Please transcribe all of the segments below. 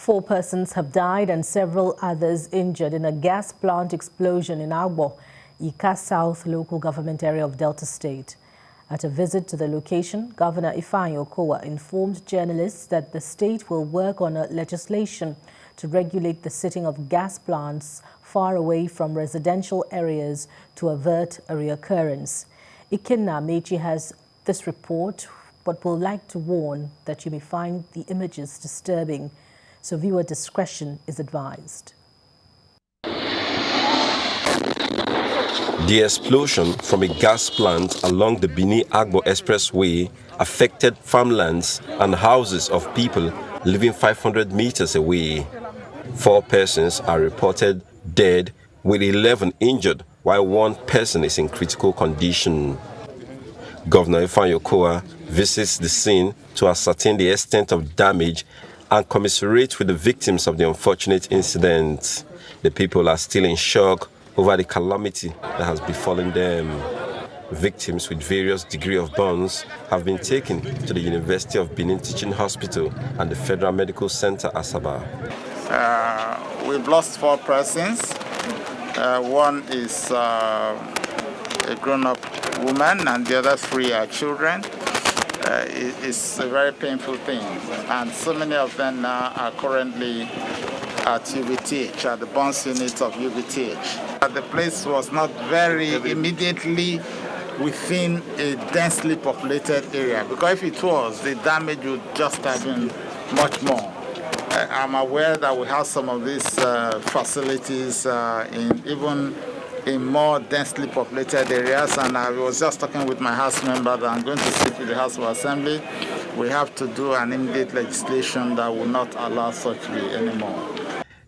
4 persons have died and several others injured in a gas plant explosion in Agbor, Ika South local government area of Delta State. At a visit to the location, Governor Ifeanyi Okowa informed journalists that the state will work on a legislation to regulate the sitting of gas plants far away from residential areas to avert a reoccurrence. Ikenna Amechi has this report, but would like to warn that you may find the images disturbing, so viewer discretion is advised. The explosion from a gas plant along the Benin-Agbor Expressway affected farmlands and houses of people living 500 meters away. 4 persons are reported dead, with 11 injured, while 1 person is in critical condition. Governor Ifeanyi Okowa visits the scene to ascertain the extent of damage and commiserate with the victims of the unfortunate incident. The people are still in shock over the calamity that has befallen them. Victims with various degrees of burns have been taken to the University of Benin Teaching Hospital and the Federal Medical Center, Asaba. We've lost 4 persons. One is a grown-up woman and the other 3 are children. It's a very painful thing, and so many of them now are currently at UVTH, at the burns unit of UVTH. The place was not very immediately within a densely populated area, because if it was, the damage would just have been much more. I'm aware that we have some of these facilities even in more densely populated areas, and I was just talking with my House member that I'm going to sit with the House of Assembly. We have to do an immediate legislation that will not allow such to be anymore.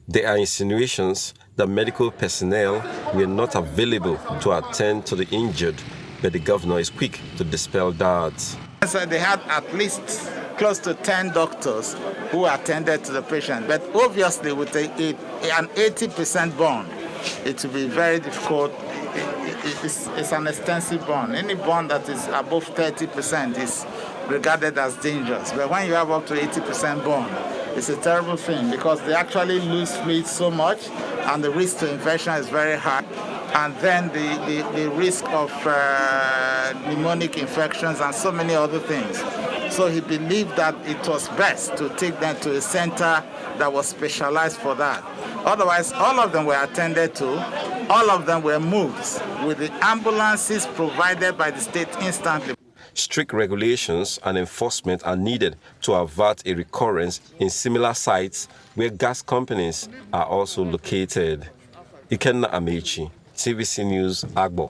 There are insinuations that medical personnel were not available to attend to the injured, but the governor is quick to dispel that. So they had at least close to 10 doctors who attended to the patient, but obviously with an 80% burn, it will be very difficult. It's an extensive burn. Any burn that is above 30% is regarded as dangerous. But when you have up to 80% burn, it's a terrible thing, because they actually lose fluid so much and the risk to infection is very high. And then the risk of pneumonic infections and so many other things. So he believed that it was best to take them to a center that was specialized for that. Otherwise, all of them were attended to, all of them were moved with the ambulances provided by the state instantly. Strict regulations and enforcement are needed to avert a recurrence in similar sites where gas companies are also located. Ikenna Amechi, TVC News, Agbor.